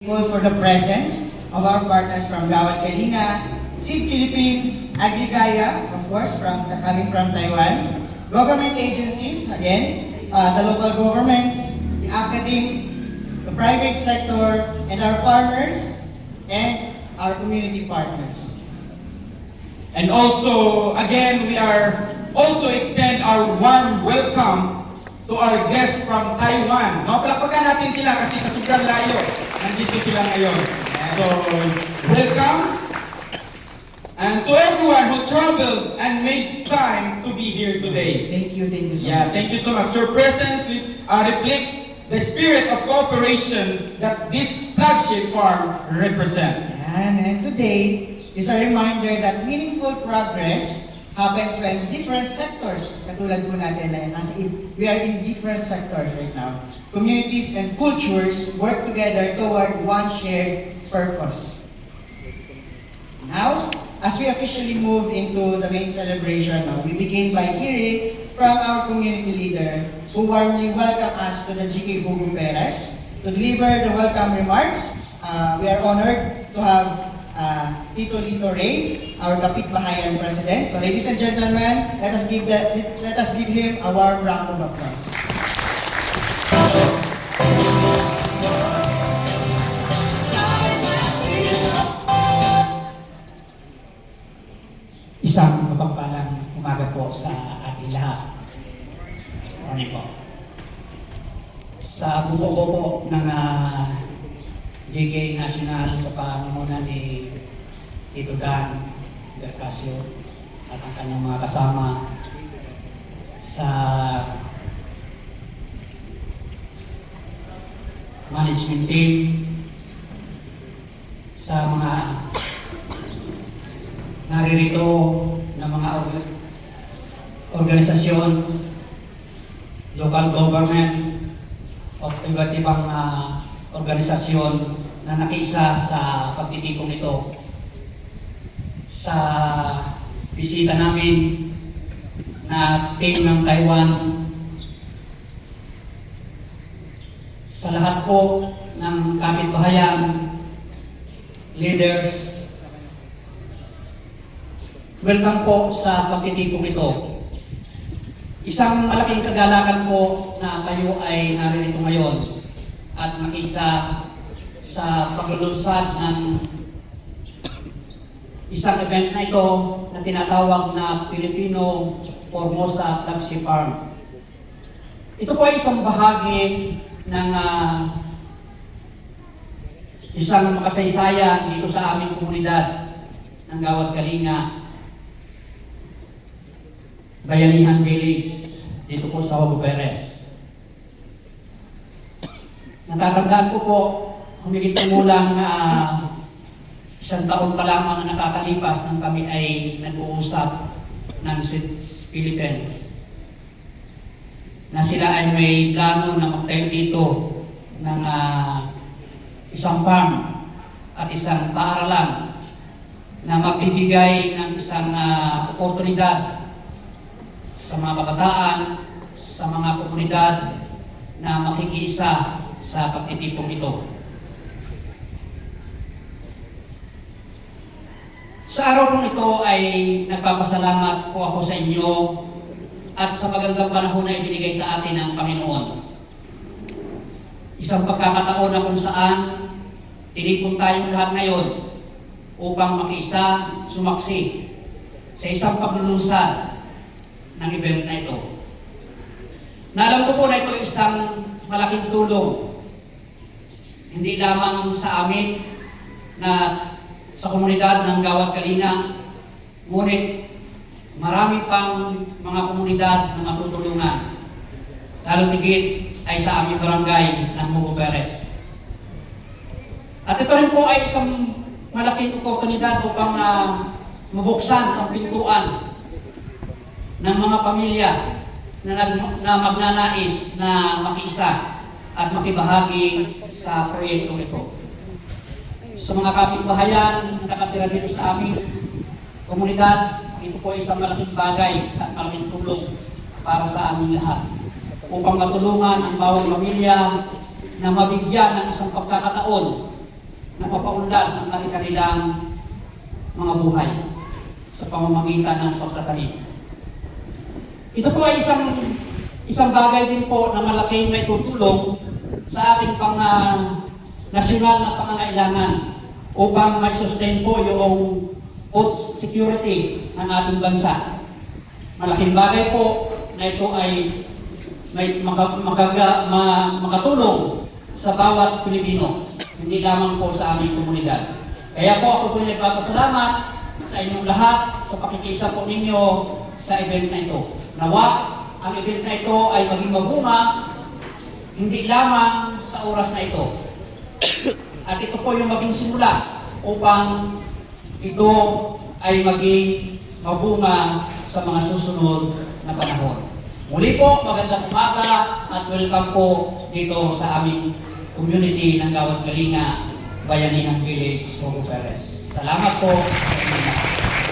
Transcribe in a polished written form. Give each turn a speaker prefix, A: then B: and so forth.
A: grateful for the presence of our partners from Gawad Kalinga, Seed Philippines, Agrigaya, of course, coming from Taiwan, government agencies, again, the local governments, the academic, the private sector, and our farmers, and our community partners.
B: And also, again, we are also extend our warm welcome to our guests from Taiwan. No, palakpakan natin sila kasi sa sobrang layo, nandito sila ngayon.
A: Yes.
B: So, welcome. And to everyone who traveled and made time to be here today.
A: Thank you so much.
B: Yeah, thank you so much. Your presence reflects the spirit of cooperation that this flagship farm represents.
A: And today is a reminder that meaningful progress happens when different sectors, katulad po natin na we are in different sectors right now. Communities and cultures work together toward one shared purpose. Now, as we officially move into the main celebration, we begin by hearing from our community leader who warmly welcomed us to the GK Bugo Perez to deliver the welcome remarks. We are honored to have Tito Lito Ray, our Kapitbahayan President. So ladies and gentlemen, let us give him a warm round of applause.
C: Isang mapagpalang umaga po sa ating lahat. Morning po. Sa buo-buo ng JK National sa pangunguna ni Tito Dan Bercasio at ang kanyang mga kasama sa management team, sa mga naririto na mga organisasyon, local government, o iba't ibang organisasyon na nakiisa sa pagtitipong ito. Sa bisita namin na team ng Taiwan, sa lahat po ng kapitbahayan, leaders, welcome po sa pagtitipong ito. Isang malaking kagalakan po na kayo ay naririto ngayon at makiisa sa paglulunsad ng isang event na ito na tinatawag na Filipino Formosa Flagship Farm. Ito po ay isang bahagi ng isang makasaysayan dito sa aming komunidad ng Gawad Kalinga, Bayanihan Village, dito po sa Bugo Perez. Natatandaan ko po, humigit kumulang na isang taon pa lamang na nakakalipas nang kami ay nag-uusap ng Seed Philippines na sila ay may plano na magtayo dito ng isang farm at isang paaralan na magbibigay ng isang oportunidad sa mga kabataan, sa mga komunidad na makikiisa sa pagtitipong ito. Sa araw kong ito ay nagpapasalamat po ako sa inyo at sa magandang panahon na ibinigay sa atin ng Panginoon. Isang pagkakataon na kung saan tinipon tayong lahat ngayon upang makiisa, sumaksi sa isang paglulunsad ng event na ito. Naalam ko po na ito isang malaking tulong, hindi lamang sa amin na sa komunidad ng Gawad Kalinga, ngunit marami pang mga komunidad na matutulungan, lalo tigit ay sa aming barangay ng Bugo Perez. At ito rin po ay isang malaking oportunidad upang mabuksan ang pintuan ng mga pamilya na magnanais na makiisa at makibahagi sa proyektong ito. Sa mga kapitbahayan na nakatira dito sa aming komunidad, ito po ay isang malaking bagay at malaking tulong para sa aming lahat upang matulungan ang bawat pamilya na mabigyan ng isang pagkakataon napapaunlad ang kanilang mga buhay sa pamamagitan ng pagtatanim. Ito po ay isang bagay din po na malaking may tutulong sa ating nasyonal na pangangailangan upang may-sustain po yung food security ng ating bansa. Malaking bagay po na ito ay makatulong sa bawat Pilipino, hindi lamang po sa aming komunidad. Kaya po ako po nagpapasalamat sa inyong lahat sa pakikiisa po ninyo sa event na ito. Nawa, ang event na ito ay maging mabunga, hindi lamang sa oras na ito. At ito po yung maging simula upang ito ay maging mabunga sa mga susunod na panahon. Muli po, magandang umaga at welcome po dito sa aming community ng Gawad Kalinga, Bayanihan Village, Mogo Perez. Salamat po.